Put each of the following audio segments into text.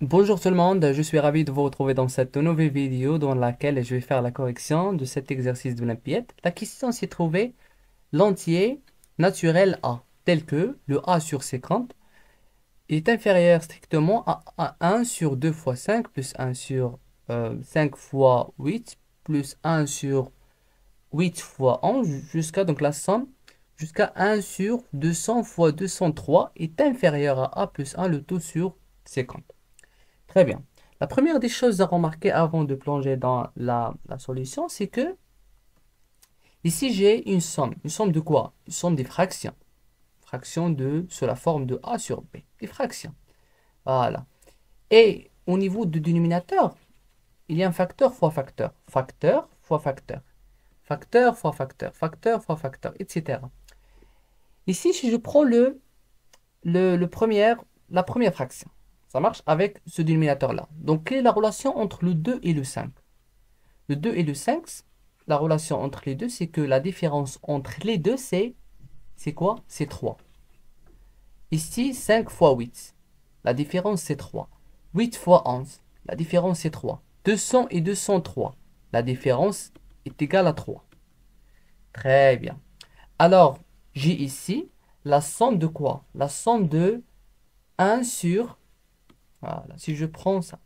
Bonjour tout le monde, je suis ravi de vous retrouver dans cette nouvelle vidéo dans laquelle je vais faire la correction de cet exercice de l'olympiade. La question c'est trouver l'entier naturel A, tel que le A sur 50 est inférieur strictement à 1 sur 2 fois 5 plus 1 sur 5 fois 8 plus 1 sur 8 fois 11 jusqu'à donc la somme jusqu'à 1 sur 200 fois 203 est inférieur à A plus 1 le tout sur 50. Très bien. La première des choses à remarquer avant de plonger dans la solution, c'est que ici j'ai une somme. Une somme de quoi? Une somme des fractions. Fractions sous la forme de A sur B. Des fractions. Voilà. Et au niveau du dénominateur, il y a un facteur fois facteur. Facteur fois facteur. Facteur fois facteur. Facteur fois facteur, etc. Ici, si je prends la première fraction, ça marche avec ce dénominateur-là. Donc, quelle est la relation entre le 2 et le 5? Le 2 et le 5, la relation entre les deux, c'est que la différence entre les deux, c'est quoi? C'est 3. Ici, 5 fois 8. La différence, c'est 3. 8 fois 11. La différence, c'est 3. 200 et 203. La différence est égale à 3. Très bien. Alors, j'ai ici la somme de quoi? La somme de 1 sur... Voilà, si je prends ça.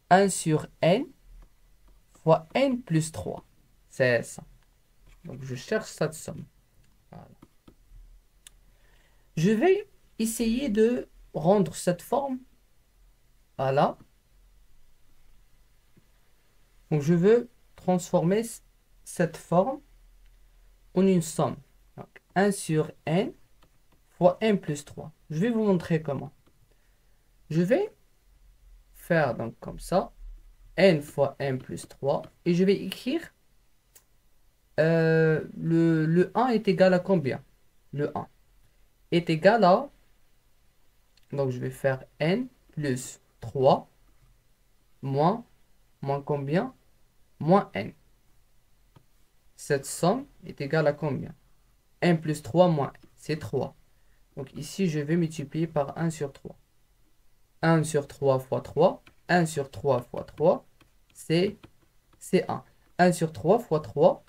1 sur n fois n plus 3. C'est ça. Donc, je cherche cette somme. Voilà. Je vais essayer de rendre cette forme. Voilà. Donc, je veux transformer cette forme en une somme. Donc, 1 sur n fois n plus 3. Je vais vous montrer comment. Je vais faire donc comme ça. N fois n plus 3. Et je vais écrire le 1 est égal à combien? Le 1 est égal à... Donc, je vais faire n plus 3 moins combien? Moins n. Cette somme est égale à combien? n plus 3 moins n, c'est 3. Donc ici, je vais multiplier par 1 sur 3. 1 sur 3 fois 3. 1 sur 3 fois 3, c'est 1. 1 sur 3 fois 3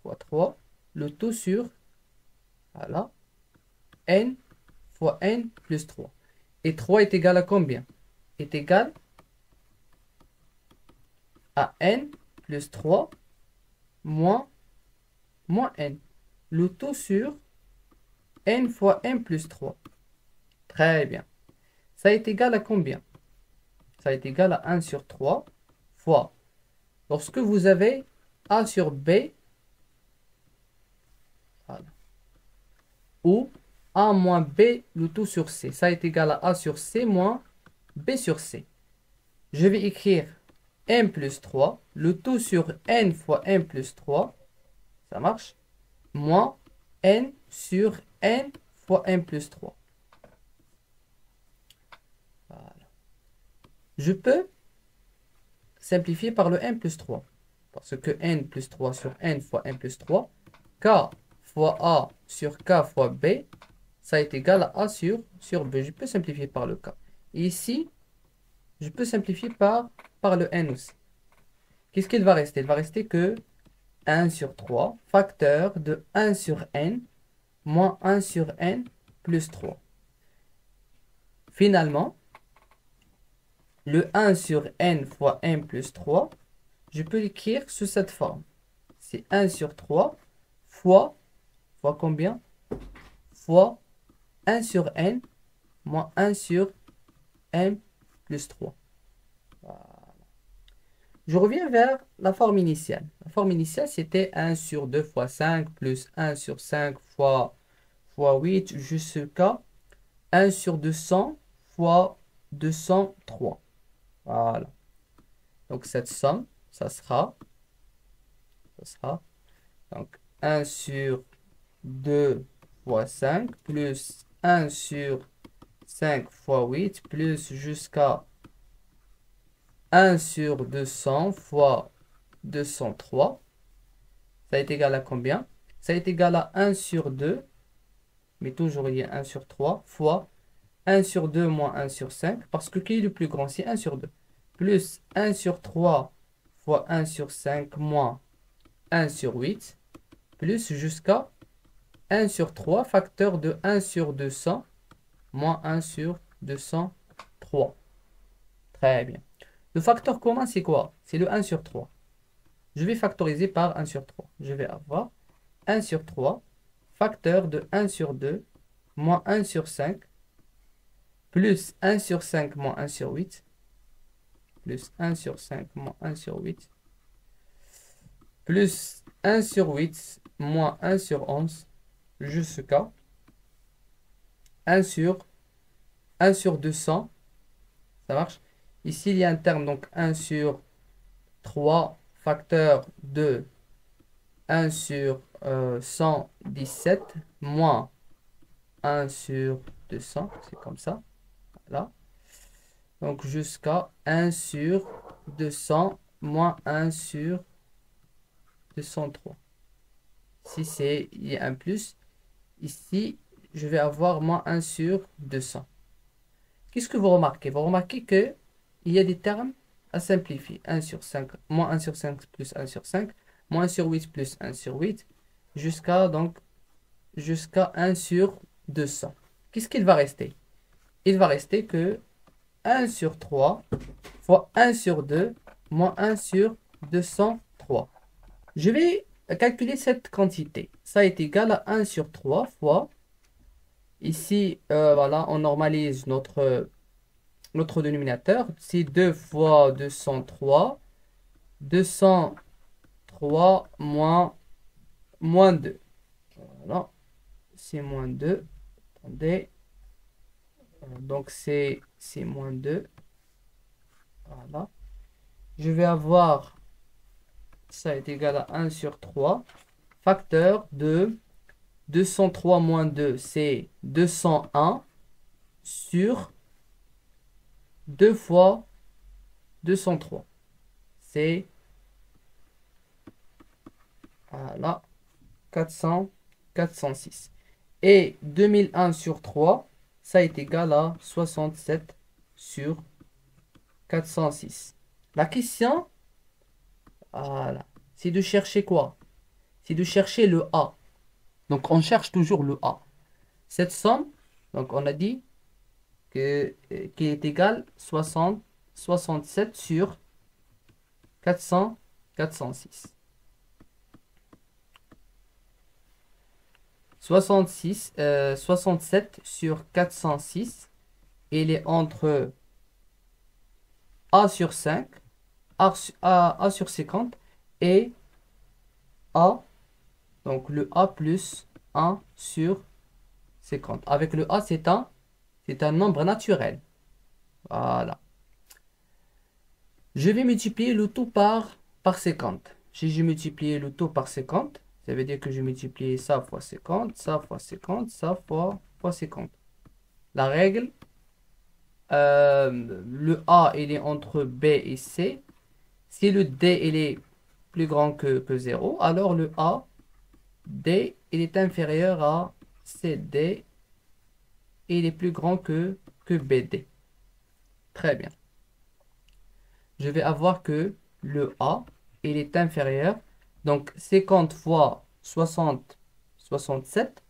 fois 3. Le tout sur, voilà, n fois n plus 3. Et 3 est égal à combien? Est égal à n plus 3 moins n. Le tout sur n fois n plus 3. Très bien. Ça est égal à combien? Ça est égal à 1 sur 3 fois. Lorsque vous avez A sur B, voilà, ou A moins B, le tout sur C. Ça est égal à A sur C moins B sur C. Je vais écrire n plus 3, le tout sur n fois n plus 3, ça marche, moins n sur n fois n plus 3. Voilà. Je peux simplifier par le n plus 3. Parce que n plus 3 sur n fois n plus 3, k fois a sur k fois b, ça est égal à a sur b. Je peux simplifier par le k. Et ici, je peux simplifier par le n aussi. Qu'est-ce qu'il va rester? Il va rester que 1 sur 3, facteur de 1 sur n, moins 1 sur n plus 3. Finalement, le 1 sur n fois n plus 3, je peux l'écrire sous cette forme. C'est 1 sur 3 fois combien? Fois 1 sur n moins 1 sur n plus 3. Voilà. Je reviens vers la forme initiale. La forme initiale, c'était 1 sur 2 fois 5 plus 1 sur 5 fois 8 jusqu'à 1 sur 200 fois 203. Voilà. Donc cette somme, ça sera donc 1 sur 2 fois 5 plus 1 sur 5 fois 8 plus jusqu'à 1 sur 200 fois 203. Ça est égal à combien? Ça est égal à 1 sur 2, mais toujours il y a 1 sur 3 fois 1 sur 2 moins 1 sur 5, parce que qui est le plus grand? C'est 1 sur 2. Plus 1 sur 3 fois 1 sur 5 moins 1 sur 8, plus jusqu'à 1 sur 3, facteur de 1 sur 200, moins 1 sur 203. Très bien. Le facteur commun, c'est quoi? C'est le 1 sur 3. Je vais factoriser par 1 sur 3. Je vais avoir 1 sur 3, facteur de 1 sur 2, moins 1 sur 5, plus 1 sur 5 moins 1 sur 8, plus 1 sur 5 moins 1 sur 8, plus 1 sur 8 moins 1 sur 11, jusqu'à 1 sur 200. Ça marche? Ici, il y a un terme, donc 1 sur 3, facteur de 1 sur 117, moins 1 sur 200, c'est comme ça. Voilà. Donc jusqu'à 1 sur 200 moins 1 sur 203. Si il y a un plus, ici, je vais avoir moins 1 sur 200. Qu'est-ce que vous remarquez? Vous remarquez qu'il y a des termes à simplifier. 1 sur 5, moins 1 sur 5 plus 1 sur 5, moins 1 sur 8 plus 1 sur 8, jusqu'à 1 sur 200. Qu'est-ce qu'il va rester? Il va rester que 1 sur 3 fois 1 sur 2 moins 1 sur 203. Je vais calculer cette quantité. Ça est égal à 1 sur 3 fois, ici, voilà, on normalise notre dénominateur. C'est 2 fois 203. 203 moins 2. Voilà, c'est moins 2. Attendez. Donc, c'est moins 2. Voilà. Je vais avoir, ça est égal à 1 sur 3. Facteur de 203 moins 2, c'est 201 sur 2 fois 203. C'est, voilà, 406. Et 2001 sur 3, ça est égal à 67 sur 406. La question, voilà, c'est de chercher quoi? C'est de chercher le A. Donc, on cherche toujours le A. Cette somme, donc on a dit qu'il est égal 67 sur 406. 67 sur 406, il est entre A sur 5, A sur 50 et A, donc le A plus 1 sur 50. Avec le A, c'est un nombre naturel. Voilà. Je vais multiplier le tout par 50. Si je multiplie le tout par 50, ça veut dire que je multiplie ça fois 50, ça fois 50, ça fois 50. La règle, le A, il est entre B et C. Si le D, il est plus grand que 0, alors le A, D, il est inférieur à CD et il est plus grand que BD. Très bien. Je vais avoir que le A, il est inférieur. Donc, 50 fois 60, 67.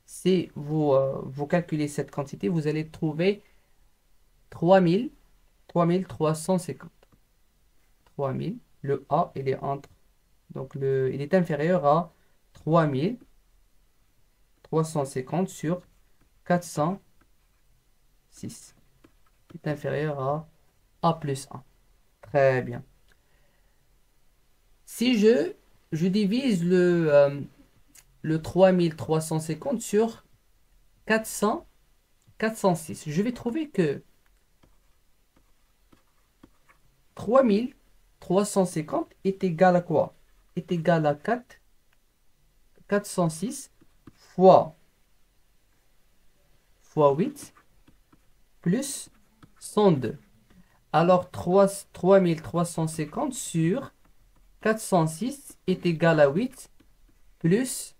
Si vous calculez cette quantité, vous allez trouver 3350. 3000. Le A, il est entre. Donc, il est inférieur à 3350 sur 406. Il est inférieur à A plus 1. Très bien. Si je divise le 3350 sur 406, je vais trouver que 3350 est égal à quoi? Est égal à 406 fois 8 plus 102. Alors 3350 sur 406 est égal à 8 plus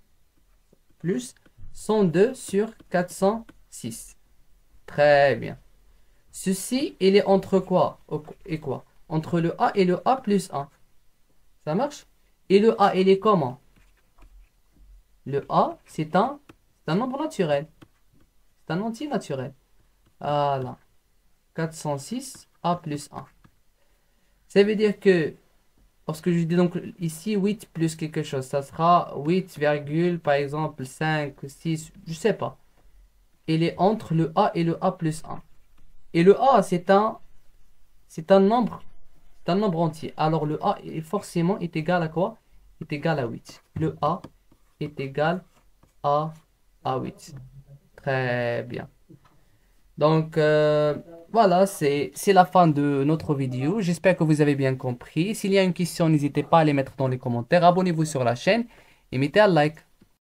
102 sur 406. Très bien. Ceci, il est entre quoi et quoi? Entre le A et le A plus 1. Ça marche? Et le A, il est comment? Le A, c'est un nombre naturel. C'est un entier naturel. Voilà. 406 A plus 1. Ça veut dire que, lorsque je dis donc ici 8 plus quelque chose, ça sera 8, par exemple 5, 6, je sais pas. Il est entre le A et le A plus 1. Et le A, c'est un nombre entier. Alors le A est forcément est égal à quoi? Est égal à 8. Le A est égal à 8. Très bien. Donc voilà, c'est la fin de notre vidéo. J'espère que vous avez bien compris. S'il y a une question, n'hésitez pas à les mettre dans les commentaires. Abonnez-vous sur la chaîne et mettez un like.